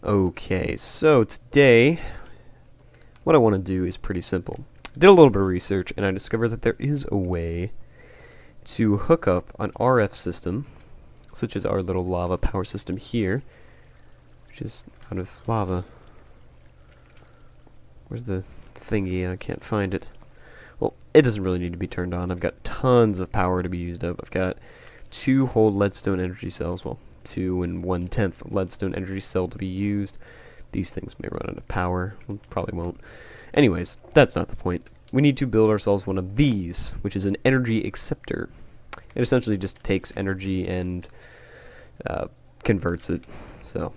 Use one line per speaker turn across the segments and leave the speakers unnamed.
Okay, so today what I want to do is pretty simple. I did a little bit of research and I discovered that there is a way to hook up an RF system, such as our little lava power system here, which is out of lava. Where's the thingy? I can't find it. Well, it doesn't really need to be turned on. I've got tons of power to be used up. I've got 2 whole leadstone energy cells. Well, 2 and 1/10 leadstone energy cell to be used. These things may run out of power. Well, probably won't. Anyways, that's not the point. We need to build ourselves one of these, which is an energy acceptor. It essentially just takes energy and converts it. So,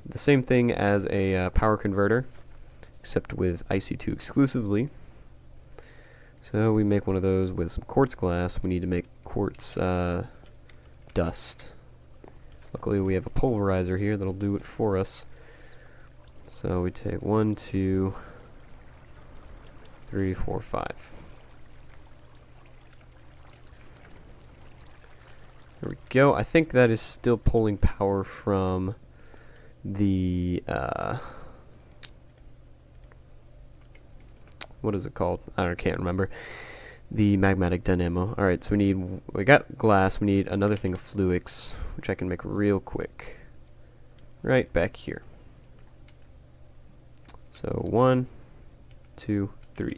the same thing as a power converter, except with IC2 exclusively. So we make one of those with some quartz glass. We need to make quartz dust. Luckily we have a pulverizer here that'll do it for us. So we take 1, 2, 3, 4, 5. There we go. I think that is still pulling power from the what is it called? I can't remember. The magmatic dynamo. Alright, so we got glass, we need another thing of fluix, which I can make real quick. Right back here. So 1, 2, 3.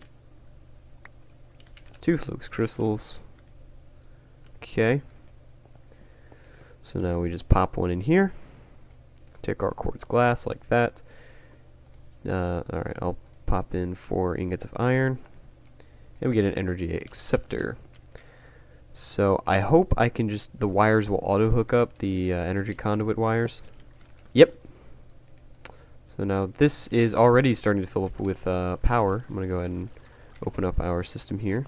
2 fluix crystals. Okay. So now we just pop one in here. Take our quartz glass like that. Alright, I'll pop in 4 ingots of iron, and we get an energy acceptor. So I hope I can the wires will auto hook up, the energy conduit wires. Yep. So now this is already starting to fill up with power. I'm going to go ahead and open up our system here.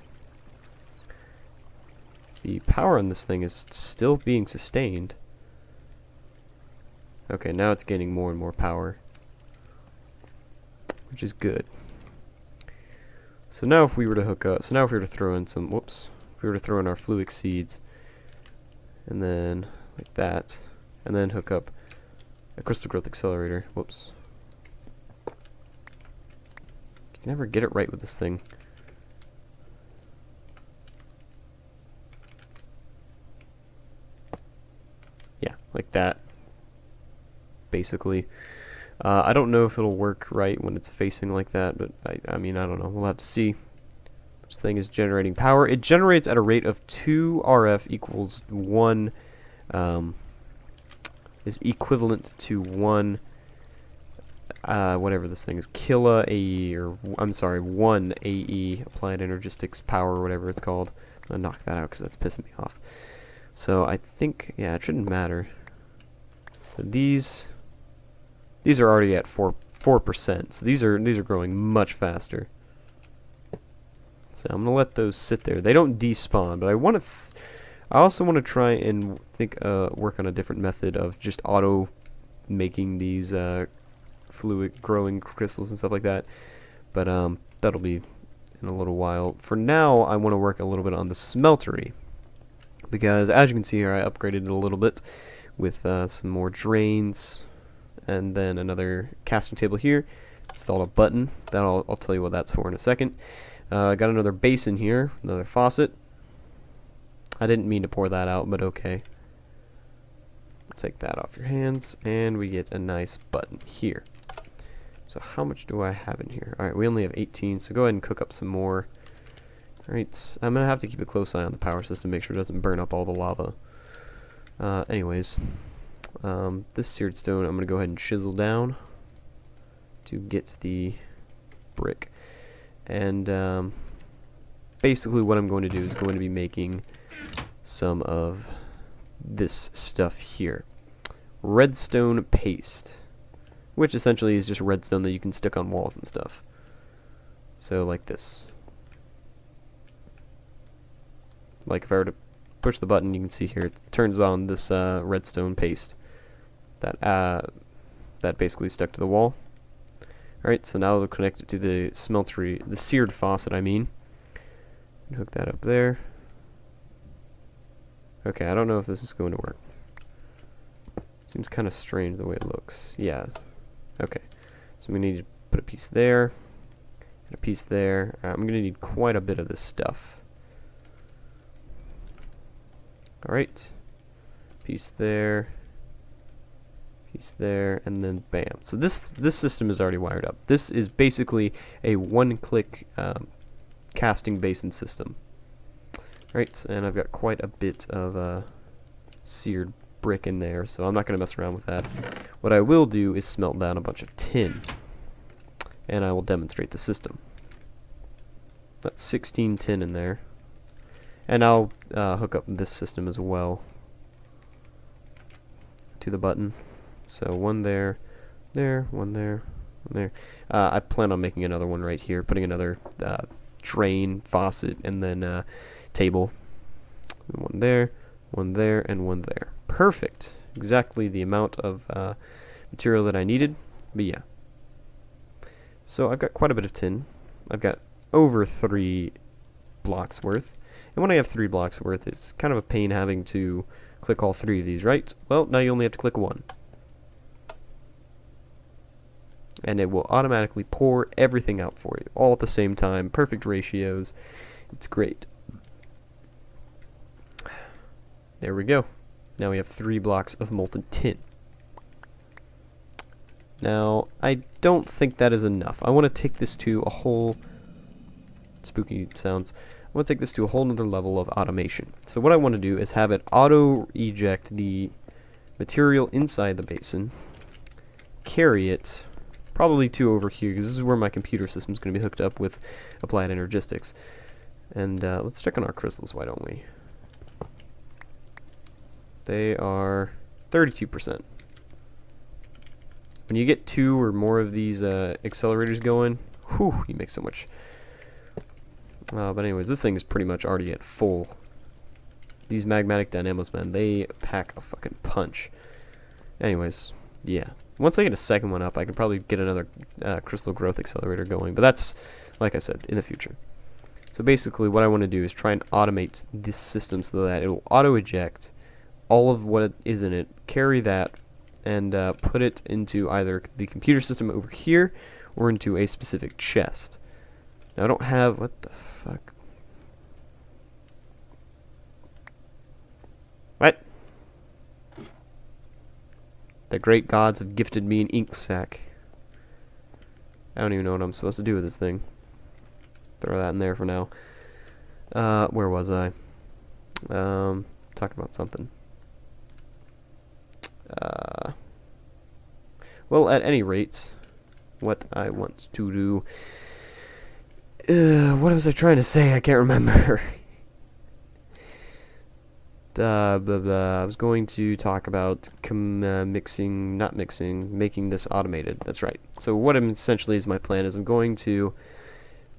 The power on this thing is still being sustained. Okay, now it's gaining more and more power, which is good. So now if we were to hook up, if we were to throw in some, if we were to throw in our fluix seeds, and then like that, and then hook up a crystal growth accelerator, You can never get it right with this thing. Yeah, like that, basically. I don't know if it'll work right when it's facing like that, but I mean, I don't know. We'll have to see. This thing is generating power. It generates at a rate of 2 RF equals 1, is equivalent to 1, whatever this thing is, kilo AE, or, I'm sorry, 1 AE, applied energistics power, or whatever it's called. I'm going to knock that out because that's pissing me off. So I think, yeah, it shouldn't matter. So these are already at 4%, so these are growing much faster. So I'm gonna let those sit there. They don't despawn, but I also want to try and work on a different method of just auto making these fluid growing crystals and stuff like that. But that'll be in a little while. For now, I want to work a little bit on the smeltery, because as you can see here, I upgraded it a little bit with some more drains. And then another casting table here. Installed a button. I'll tell you what that's for in a second. Got another basin here, another faucet. I didn't mean to pour that out, but okay. Take that off your hands, and we get a nice button here. So how much do I have in here? Alright, we only have 18, so go ahead and cook up some more. Alright, I'm going to have to keep a close eye on the power system, make sure it doesn't burn up all the lava. Anyways. This seared stone I'm going to go ahead and chisel down to get the brick. And basically what I'm going to do is going to be making some of this stuff here. Redstone paste, which essentially is just redstone that you can stick on walls and stuff. So like this. Like if I were to push the button, you can see here it turns on this redstone paste. That basically stuck to the wall. Alright, so now they'll connect it to the smeltery, the seared faucet, I mean. And hook that up there. Okay, I don't know if this is going to work. Seems kind of strange the way it looks. Yeah. Okay, so we need to put a piece there, and a piece there. I'm going to need quite a bit of this stuff. Alright, piece there, and then bam. So this system is already wired up. This is basically a one-click casting basin system. Right, and I've got quite a bit of seared brick in there, so I'm not going to mess around with that. What I will do is smelt down a bunch of tin, and I will demonstrate the system. That's 16 tin in there, and I'll hook up this system as well to the button. So one there, one there, one there. I plan on making another one right here, putting another drain, faucet, and then table. One there, and one there. Perfect. Exactly the amount of material that I needed. But yeah. So I've got quite a bit of tin. I've got over 3 blocks worth. And when I have 3 blocks worth, it's kind of a pain having to click all 3 of these, right? Well, now you only have to click 1. And it will automatically pour everything out for you, all at the same time, perfect ratios. It's great. There we go. Now we have 3 blocks of molten tin. Now, I don't think that is enough. I want to take this to a whole... spooky sounds. I want to take this to a whole nother level of automation. So what I want to do is have it auto-eject the material inside the basin, carry it probably to over here, because this is where my computer system is going to be hooked up with Applied Energistics. And let's check on our crystals, why don't we? They are 32%. When you get 2 or more of these accelerators going, whew, you make so much. But anyways, this thing is pretty much already at full. These magmatic dynamos, man, they pack a fucking punch. Anyways, yeah. Once I get a second one up, I can probably get another crystal growth accelerator going. But that's, like I said, in the future. So basically what I want to do is try and automate this system so that it will auto-eject all of what is in it, carry that, and put it into either the computer system over here or into a specific chest. Now I don't have... what the fuck? What? The great gods have gifted me an ink sac. I don't even know what I'm supposed to do with this thing. Throw that in there for now. Where was I? Talking about something. Well, at any rate, what I want to do... what was I trying to say? I can't remember. Blah, blah. I was going to talk about making this automated. That's right. So what essentially is my plan is I'm going to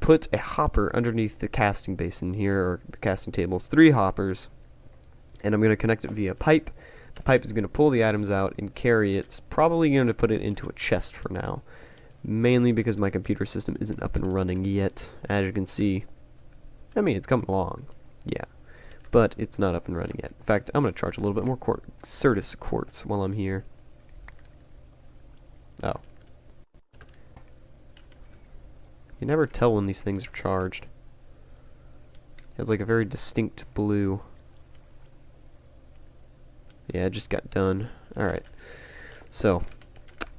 put a hopper underneath the casting basin here, or the casting tables, 3 hoppers, and I'm going to connect it via pipe. The pipe is going to pull the items out and carry it. It's probably going to put it into a chest for now, mainly because my computer system isn't up and running yet, as you can see. I mean, it's coming along, yeah, but it's not up and running yet. In fact, I'm going to charge a little bit more Certus quartz while I'm here. Oh. You never tell when these things are charged. It has like a very distinct blue. Yeah, it just got done. Alright. So,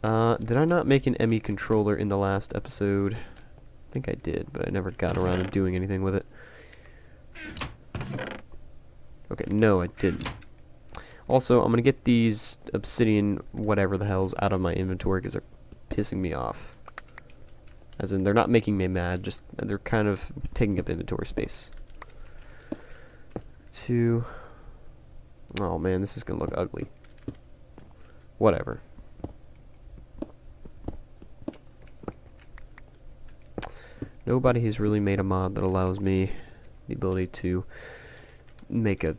did I not make an ME controller in the last episode? I think I did, but I never got around to doing anything with it. Okay, no, I didn't. Also, I'm going to get these obsidian whatever the hells out of my inventory because they're pissing me off. As in, they're not making me mad, just they're kind of taking up inventory space. 2... Oh man, this is going to look ugly. Whatever. Nobody has really made a mod that allows me the ability to make a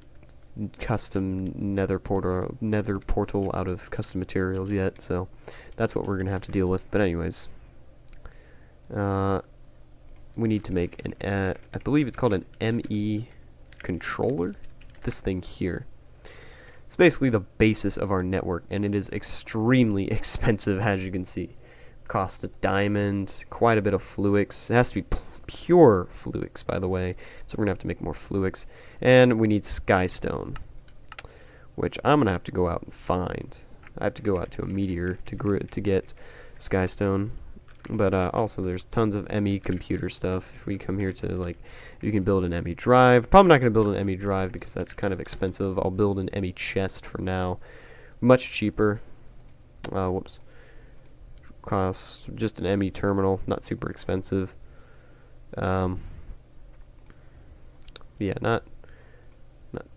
custom nether portal out of custom materials yet, so that's what we're going to have to deal with. But anyways, we need to make an, I believe it's called an ME controller. This thing here. It's basically the basis of our network, and it is extremely expensive, as you can see. cost a diamond, quite a bit of fluix. It has to be pure fluix, by the way, so we're gonna have to make more fluix. And we need skystone, which I'm gonna have to go out and find. I have to go out to a meteor to get skystone. But also there's tons of ME computer stuff. If we come here to, like, you can build an ME drive. Probably not going to build an ME drive because that's kind of expensive. I'll build an ME chest for now. Much cheaper. Whoops. Costs just an ME terminal. Not super expensive. Yeah, not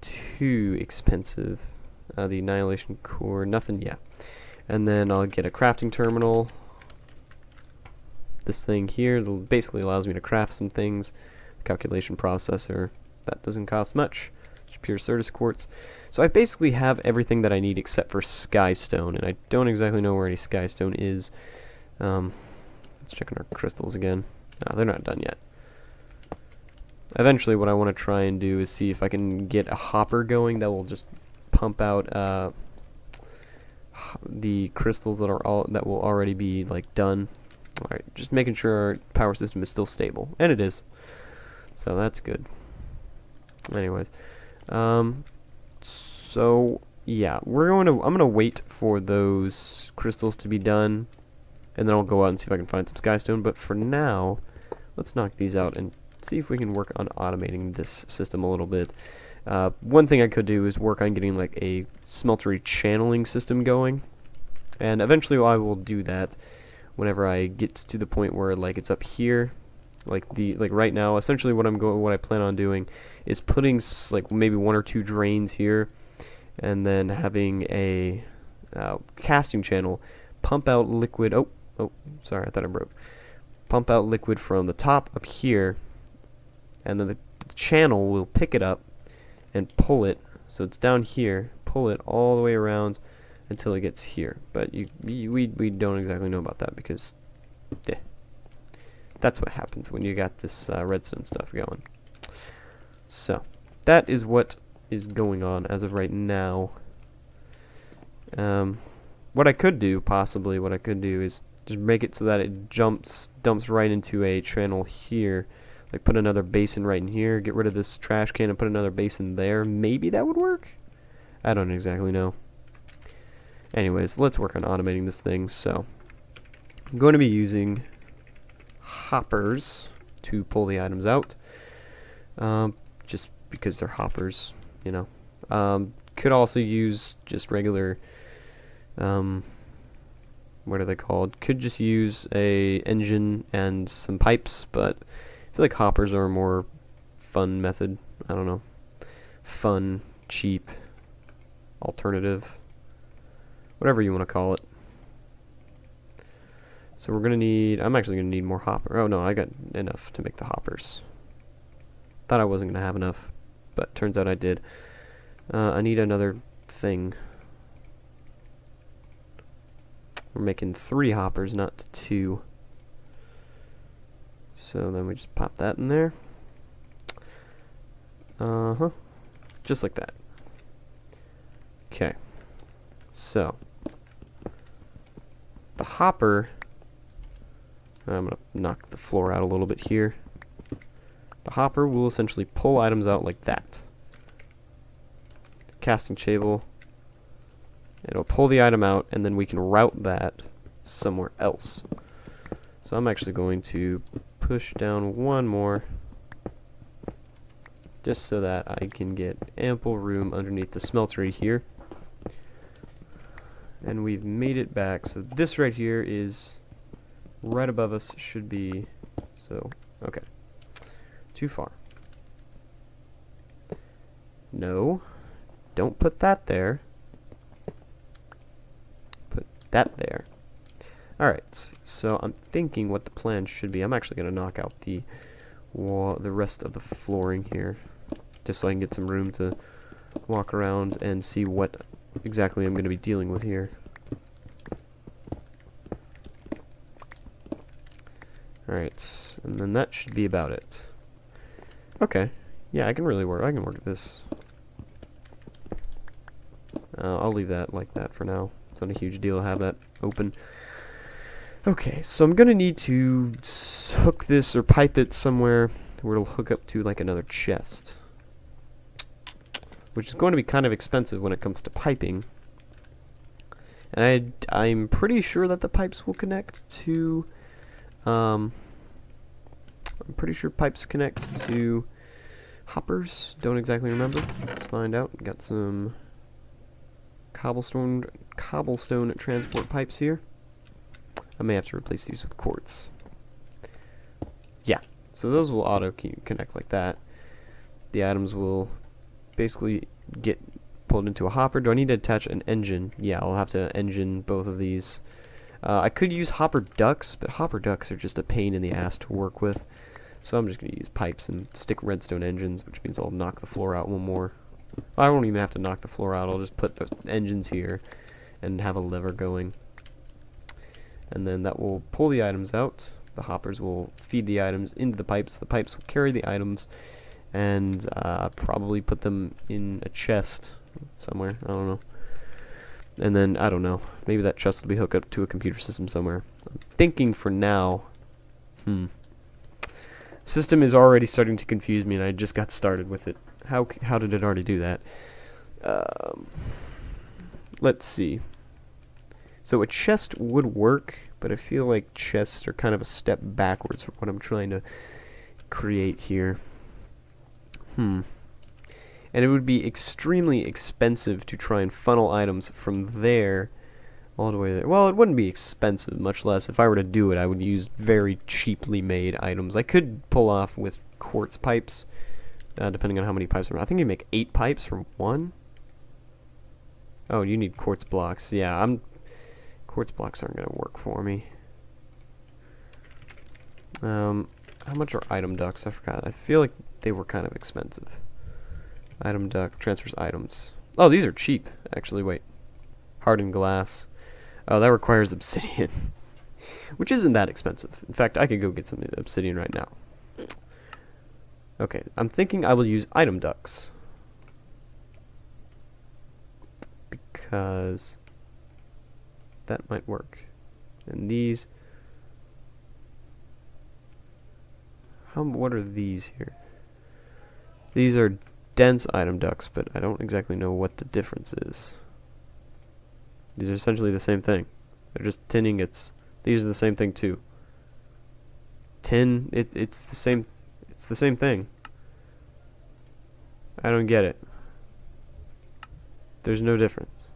too expensive. The annihilation core, nothing yet. And then I'll get a crafting terminal. This thing here basically allows me to craft some things. Calculation processor, that doesn't cost much. Just pure Certus quartz. So I basically have everything that I need except for skystone, and I don't exactly know where any skystone is. Let's check on our crystals again. No, they're not done yet. Eventually what I want to try and do is see if I can get a hopper going that will just pump out the crystals that will already be, like, done. Alright, just making sure our power system is still stable. And it is. So that's good. Anyways. So yeah, I'm gonna wait for those crystals to be done, and then I'll go out and see if I can find some skystone. But for now, let's knock these out and see if we can work on automating this system a little bit. One thing I could do is work on getting, like, a smeltery channeling system going, and eventually I will do that whenever I get to the point where, like, it's up here, like right now. Essentially what I plan on doing is putting like maybe 1 or 2 drains here, and then having a casting channel pump out liquid. Oh, sorry, I thought I broke. Pump out liquid from the top up here, and then the channel will pick it up and pull it, so it's down here, pull it all the way around until it gets here. But we don't exactly know about that because that's what happens when you got this redstone stuff going. So that is what is going on as of right now. What I could do, possibly, is just make it so that it dumps right into a channel here. Like, put another basin right in here, get rid of this trash can and put another basin there. Maybe that would work? I don't exactly know. Anyways, let's work on automating this thing. So I'm going to be using hoppers to pull the items out, just because they're hoppers, you know. Could also use just regular, what are they called? Could just use a engine and some pipes, but I feel like hoppers are a more fun method. I don't know. Fun, cheap, alternative, whatever you want to call it. So we're gonna need, I'm actually gonna need more hopper. Oh no, I got enough to make the hoppers. Thought I wasn't gonna have enough, but turns out I did. I need another thing. We're making 3 hoppers, not 2. So then we just pop that in there. Just like that. Okay. So the hopper, I'm going to knock the floor out a little bit here. The hopper will essentially pull items out like that. Casting table. It'll pull the item out, and then we can route that somewhere else. So I'm actually going to push down one more, just so that I can get ample room underneath the smeltery here. And we've made it back, so this right here is right above us, should be, so, okay. Too far. No, don't put that there. Put that there. Alright, so I'm thinking what the plan should be. I'm actually going to knock out the rest of the flooring here, just so I can get some room to walk around and see what exactly I'm going to be dealing with here. Alright, and then that should be about it. Okay, yeah, I can work at this. I'll leave that like that for now. It's not a huge deal to have that open. Okay, so I'm gonna need to hook this or pipe it somewhere where it'll hook up to like another chest, which is going to be kind of expensive when it comes to piping. And I'm pretty sure that the pipes will connect to, I'm pretty sure pipes connect to hoppers. Don't exactly remember. Let's find out. Got some cobblestone transport pipes here. I may have to replace these with quartz. Yeah, so those will auto connect like that. The items will basically get pulled into a hopper. Do I need to attach an engine? Yeah, I'll have to engine both of these. I could use hopper ducts, but hopper ducts are just a pain in the ass to work with. So I'm just going to use pipes and stick redstone engines, which means I'll knock the floor out one more. I won't even have to knock the floor out. I'll just put the engines here and have a lever going. And then that will pull the items out. The hoppers will feed the items into the pipes. The pipes will carry the items and probably put them in a chest somewhere. I don't know. And then, I don't know, maybe that chest will be hooked up to a computer system somewhere. I'm thinking for now, system is already starting to confuse me and I just got started with it. How did it already do that? Let's see. So a chest would work, but I feel like chests are kind of a step backwards from what I'm trying to create here. And it would be extremely expensive to try and funnel items from there all the way there. Well, it wouldn't be expensive, much less. If I were to do it, I would use very cheaply made items. I could pull off with quartz pipes, depending on how many pipes are. I think you make 8 pipes from 1. Oh, you need quartz blocks. Yeah, quartz blocks aren't going to work for me. How much are item ducts? I forgot. I feel like they were kind of expensive. Item duct transfers items. Oh, these are cheap, actually. Wait. Hardened glass. Oh, that requires obsidian. Which isn't that expensive. In fact, I could go get some obsidian right now. Okay, I'm thinking I will use item ducts. Because that might work. And these... what are these here? These are dense item ducts, but I don't exactly know what the difference is. These are essentially the same thing. They're just tin ingots. These are the same thing too. Tin, it's the same thing. I don't get it. There's no difference.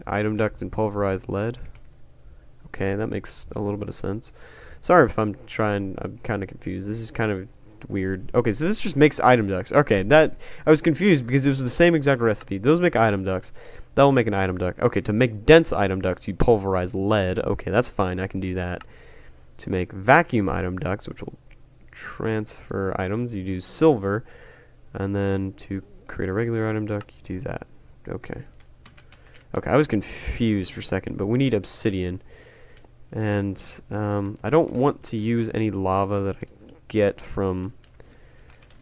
Item duct and pulverized lead. Okay, that makes a little bit of sense. Sorry if I'm kind of confused. This is kind of weird. Okay, so this just makes item ducts. Okay, I was confused because it was the same exact recipe. Those make item ducts. That will make an item duct. Okay, to make dense item ducts, you pulverize lead. Okay, that's fine. I can do that. To make vacuum item ducts, which will transfer items, you do silver. And then to create a regular item duct, you do that. Okay. Okay, I was confused for a second, but we need obsidian. And I don't want to use any lava that I get from...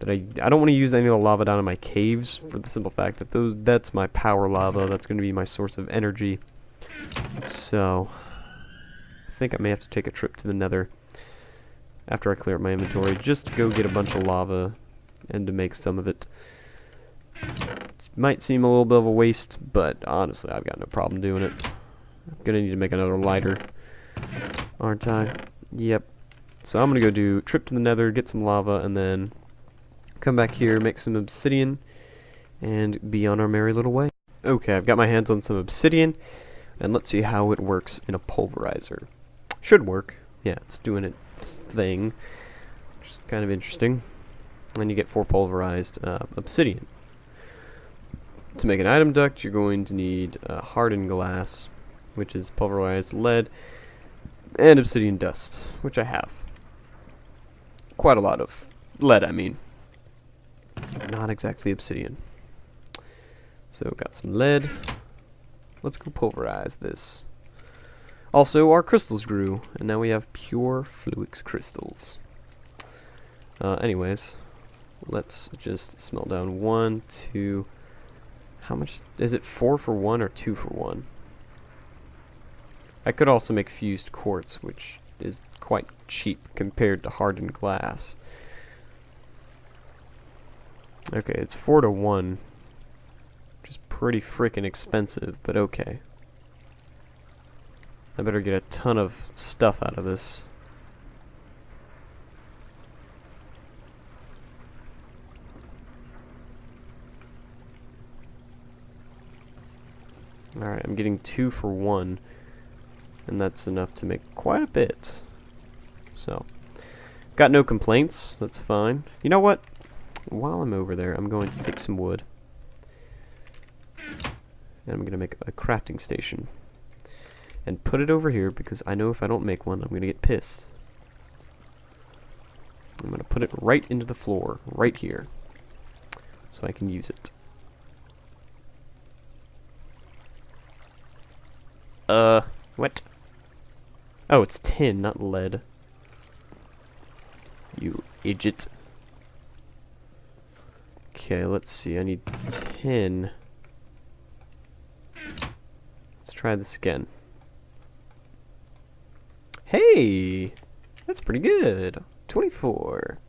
I don't want to use any of the lava down in my caves, for the simple fact that that's my power lava. That's going to be my source of energy. So, I think I may have to take a trip to the nether after I clear up my inventory, just to go get a bunch of lava and to make some of it. Might seem a little bit of a waste, but honestly, I've got no problem doing it. I'm going to need to make another lighter, aren't I? Yep. So I'm going to go do trip to the nether, get some lava, and then come back here, make some obsidian, and be on our merry little way. Okay, I've got my hands on some obsidian, and let's see how it works in a pulverizer. Should work. Yeah, it's doing its thing, which is kind of interesting. And you get 4 pulverized obsidian. To make an item duct, you're going to need hardened glass, which is pulverized lead, and obsidian dust, which I have. Quite a lot of lead, I mean. Not exactly obsidian. So, got some lead. Let's go pulverize this. Also, our crystals grew, and now we have pure fluix crystals. Anyways, let's just smelt down 1, 2... How much? Is it 4 for 1 or 2 for 1? I could also make fused quartz, which is quite cheap compared to hardened glass. Okay, it's 4 to 1. Which is pretty freaking expensive, but okay. I better get a ton of stuff out of this. Alright, I'm getting 2 for 1. And that's enough to make quite a bit. So, got no complaints. That's fine. You know what? While I'm over there, I'm going to take some wood. And I'm going to make a crafting station. And put it over here, because I know if I don't make one, I'm going to get pissed. I'm going to put it right into the floor, right here. So I can use it. What? Oh, it's tin, not lead. You idiot. Okay, let's see. I need 10. Let's try this again. Hey! That's pretty good. 24.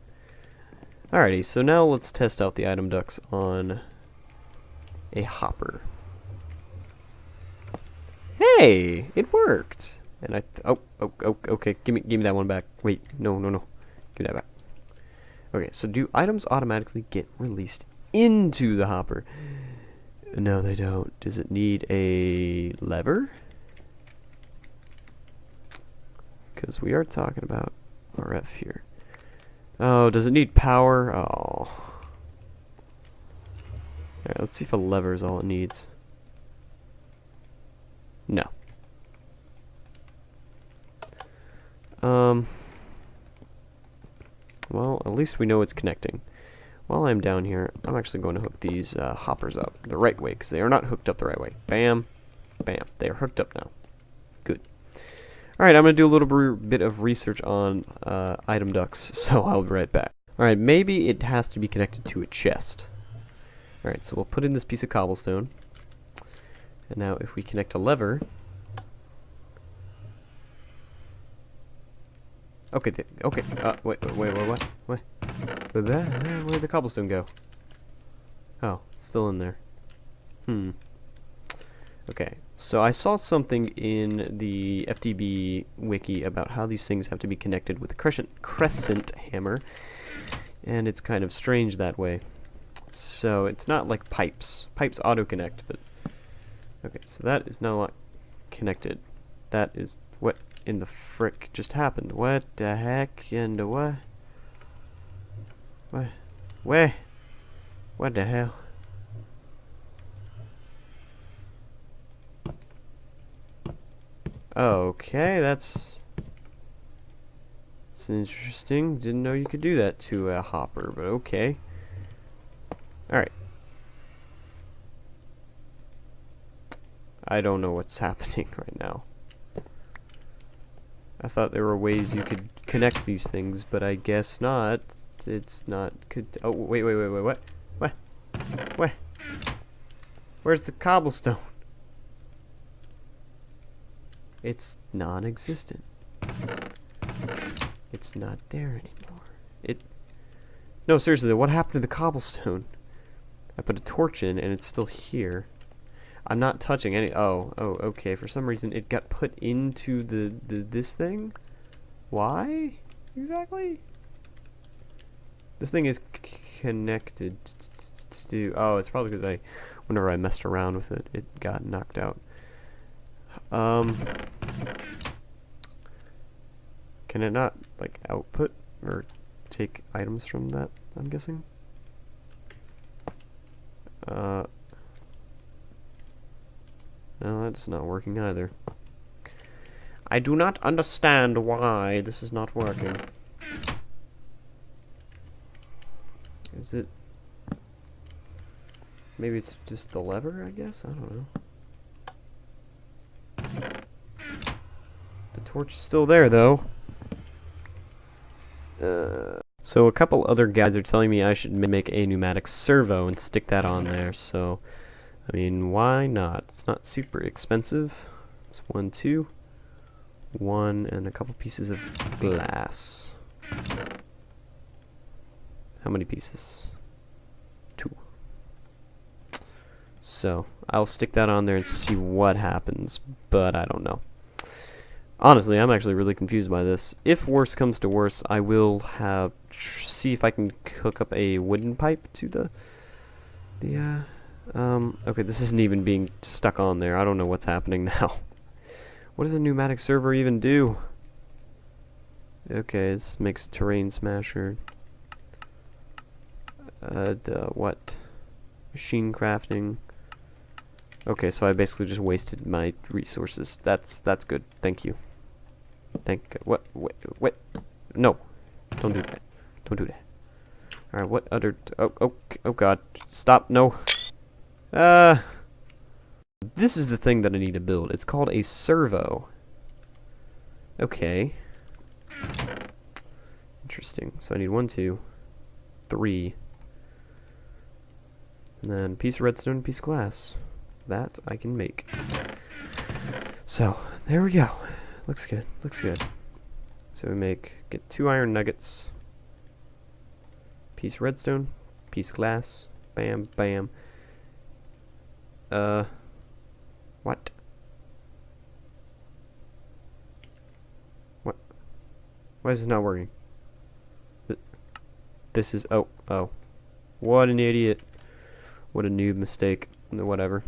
Alrighty, so now let's test out the item ducts on a hopper. Hey! It worked! And okay, give me that one back. Wait, no. Give that back. Okay, so do items automatically get released into the hopper? No, they don't. Does it need a lever? Because we are talking about RF here. Oh, does it need power? Oh. Alright, let's see if a lever is all it needs. No. Well, at least we know it's connecting. While I'm down here, I'm actually going to hook these hoppers up the right way, because they are not hooked up the right way. Bam. Bam. They are hooked up now. Good. Alright, I'm going to do a little bit of research on item ducts, so I'll be right back. Alright, maybe it has to be connected to a chest. Alright, so we'll put in this piece of cobblestone. And now if we connect a lever... Okay, okay, wait, what? Where'd the cobblestone go? Oh, it's still in there. Okay, so I saw something in the FTB wiki about how these things have to be connected with a crescent hammer, and it's kind of strange that way. So it's not like pipes. Pipes auto-connect, but... Okay, so that is not connected. That is... What in the frick just happened? What the heck and what? What? Where? What the hell? Okay, that's interesting. Didn't know you could do that to a hopper, but okay. Alright. I don't know what's happening right now. I thought there were ways you could connect these things, but I guess not. It's not... Oh, wait, what? What? Where's the cobblestone? It's non-existent. It's not there anymore. No, seriously, what happened to the cobblestone? I put a torch in and it's still here. I'm not touching any... Oh, okay. For some reason, it got put into this thing? Why? Exactly? This thing is connected to... Oh, it's probably because whenever I messed around with it, it got knocked out. Can it not, like, output or take items from that, I'm guessing? No, that's not working either. I do not understand why this is not working. Is it... Maybe it's just the lever, I guess? I don't know. The torch is still there, though. So a couple other guys are telling me I should make a pneumatic servo and stick that on there, so... I mean, why not? It's not super expensive. It's 1, 2. 1 and a couple pieces of glass. How many pieces? 2. So, I'll stick that on there and see what happens, but I don't know. Honestly, I'm actually really confused by this. If worse comes to worse, I will see if I can hook up a wooden pipe to the okay, this isn't even being stuck on there. I don't know what's happening now. What does a pneumatic server even do? Okay, this makes terrain smasher. What? Machine crafting. Okay, so I basically just wasted my resources. That's good. Thank you. What? Wait. No. Don't do that. Don't do that. Alright, what other... Oh god. Stop. No. This is the thing that I need to build. It's called a servo. Okay. Interesting. So I need 1, 2, 3. And then piece of redstone, piece of glass. That I can make. So, there we go. Looks good. Looks good. So we get 2 iron nuggets. Piece of redstone, piece of glass. Bam, bam. What? What? Why is this not working? This is... Oh. What an idiot. What a noob mistake. Whatever.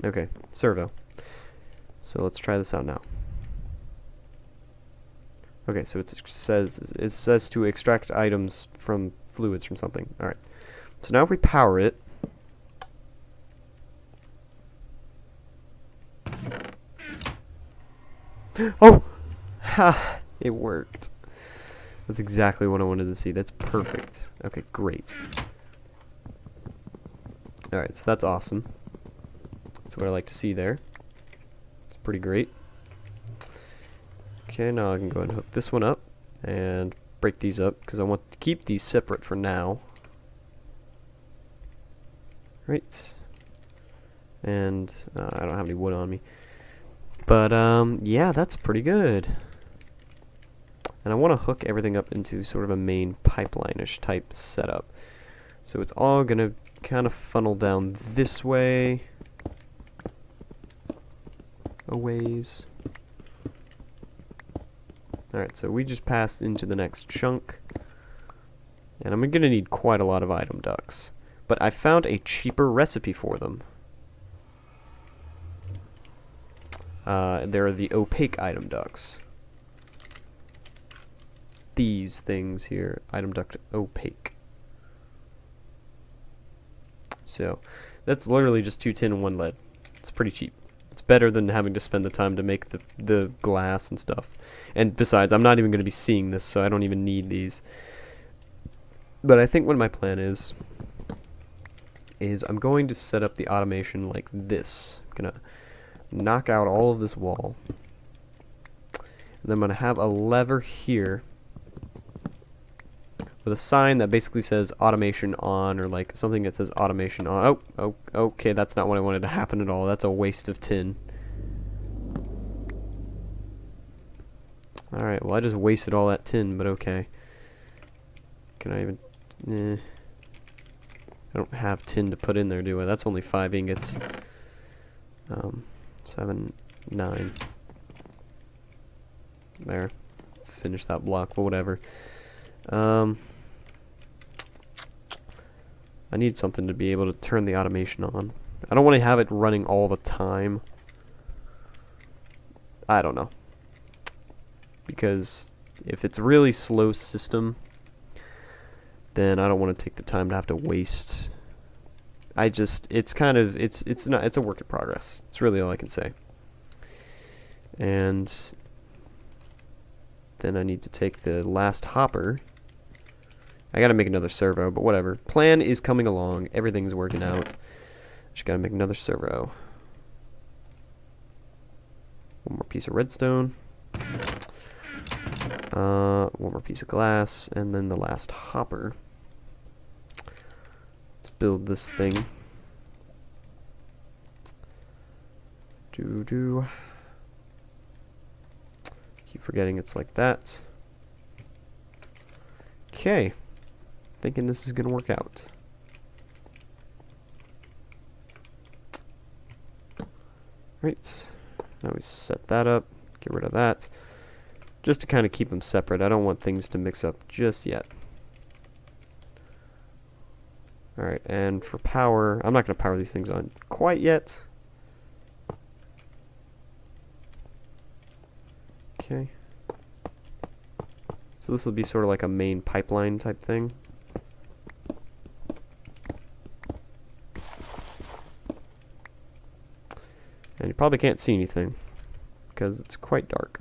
Okay, servo. So let's try this out now. Okay, so it says to extract items from fluids from something. Alright. So now if we power it... Oh! Ha! It worked. That's exactly what I wanted to see. That's perfect. Okay, great. Alright, so that's awesome. That's what I like to see there. It's pretty great. Okay, now I can go ahead and hook this one up and break these up because I want to keep these separate for now. Right. And I don't have any wood on me. But yeah, that's pretty good. And I want to hook everything up into sort of a main pipeline-ish type setup. So it's all going to kind of funnel down this way. A ways. Alright, so we just passed into the next chunk. And I'm going to need quite a lot of item ducts. But I found a cheaper recipe for them. They're the opaque item ducts. These things here, item duct opaque. So, that's literally just 2 tin and 1 lead. It's pretty cheap. It's better than having to spend the time to make the glass and stuff. And besides, I'm not even going to be seeing this, so I don't even need these. But I think what my plan is I'm going to set up the automation like this. I'm going to knock out all of this wall. And then I'm going to have a lever here with a sign that basically says automation on, or like something that says automation on. Oh, okay, that's not what I wanted to happen at all. That's a waste of tin. Alright, well I just wasted all that tin, but okay. Can I even... I don't have tin to put in there, do I? That's only 5 ingots. 7, 9. There. Finish that block, but whatever. I need something to be able to turn the automation on. I don't want to have it running all the time. I don't know. Because if it's a really slow system, then I don't want to take the time to have to waste. It's a work in progress. It's really all I can say. And then I need to take the last hopper. I gotta make another servo, but whatever. Plan is coming along. Everything's working out. Just gotta make another servo. 1 more piece of redstone. 1 more piece of glass, and then the last hopper. Let's build this thing. Keep forgetting it's like that. Okay. Thinking this is gonna work out. Right. Now we set that up. Get rid of that. Just to kind of keep them separate. I don't want things to mix up just yet. Alright, and for power, I'm not going to power these things on quite yet. Okay. So this will be sort of like a main pipeline type thing. And you probably can't see anything because it's quite dark.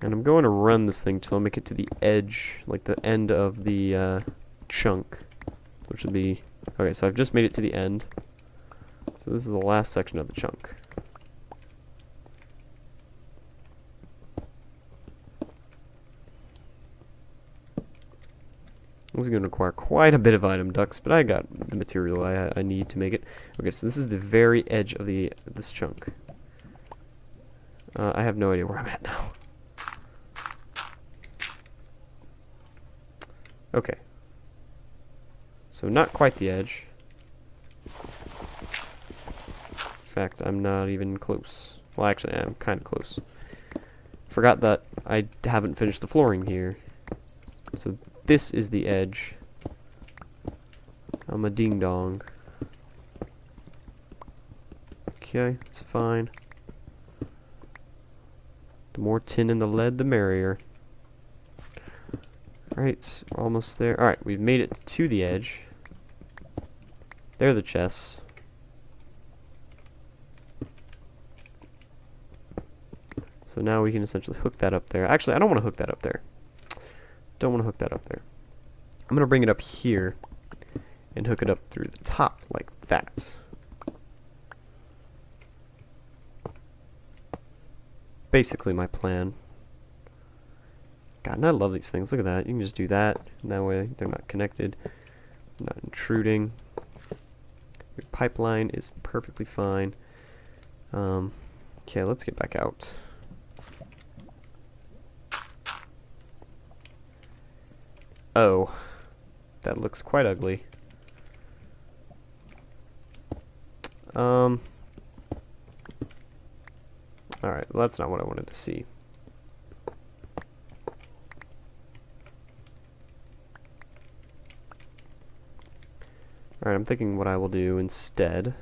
And I'm going to run this thing till I make it to the edge, like the end of the chunk, which would be... Okay, so I've just made it to the end. So this is the last section of the chunk. This is going to require quite a bit of item ducts, but I got the material I need to make it. Okay, so this is the very edge of this chunk. I have no idea where I'm at now. Okay. So not quite the edge. In fact, I'm not even close. Well, actually, I'm kind of close. Forgot that I haven't finished the flooring here. So this is the edge. I'm a ding-dong. Okay, it's fine. The more tin in the lead, the merrier. Alright, almost there. Alright, we've made it to the edge. There are the chests. So now we can essentially hook that up there. Actually, I don't want to hook that up there. Don't want to hook that up there. I'm going to bring it up here and hook it up through the top like that. Basically my plan. God, and I love these things. Look at that. You can just do that. And that way they're not connected. Not intruding. Your pipeline is perfectly fine. Okay, let's get back out. Oh. That looks quite ugly. Alright, well, that's not what I wanted to see. Alright, I'm thinking what I will do instead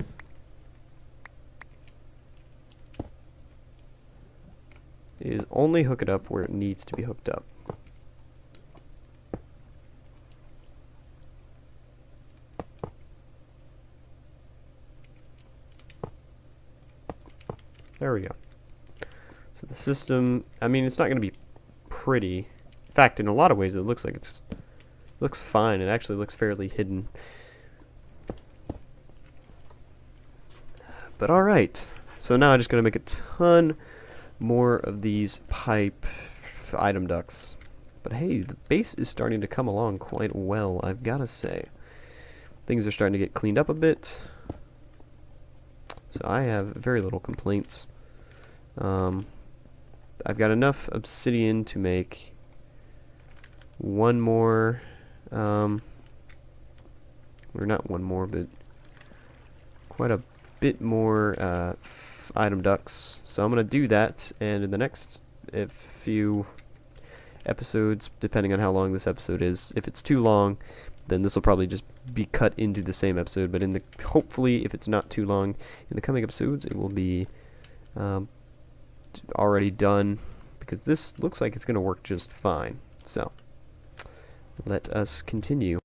is only hook it up where it needs to be hooked up. There we go. So the system, I mean, it's not going to be pretty. In fact, in a lot of ways it looks like it looks fine. It actually looks fairly hidden. But alright, so now I'm just going to make a ton more of these pipe item ducts. But hey, the base is starting to come along quite well, I've got to say. Things are starting to get cleaned up a bit. So I have very little complaints. I've got enough obsidian to make one more, or not one more, but quite a bit more item ducts. So I'm going to do that, and in the next few episodes, depending on how long this episode is, if it's too long, then this will probably just be cut into the same episode, but hopefully, if it's not too long, in the coming episodes, it will be already done, because this looks like it's going to work just fine. So, let us continue.